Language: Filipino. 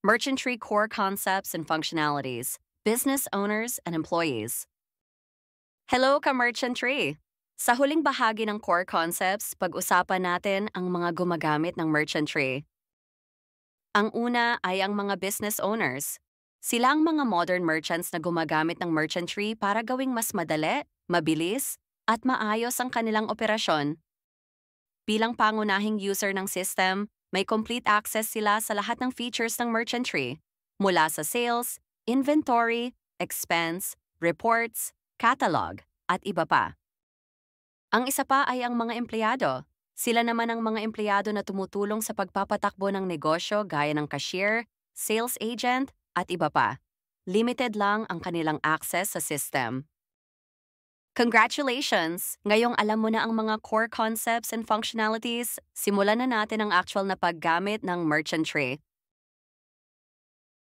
Merchantry core concepts and functionalities, business owners and employees. Hello ka-Merchantry! Sa huling bahagi ng core concepts, pag-usapan natin ang mga gumagamit ng Merchantry. Ang una ay ang mga business owners. Sila ang mga modern merchants na gumagamit ng Merchantry para gawing mas madali, mabilis, at maayos ang kanilang operasyon. Bilang pangunahing user ng system, may complete access sila sa lahat ng features ng Merchantry, mula sa sales, inventory, expense, reports, catalog, at iba pa. Ang isa pa ay ang mga empleyado. Sila naman ang mga empleyado na tumutulong sa pagpapatakbo ng negosyo gaya ng cashier, sales agent, at iba pa. Limited lang ang kanilang access sa system. Congratulations! Ngayong alam mo na ang mga core concepts and functionalities, simulan na natin ang actual na paggamit ng Merchantry.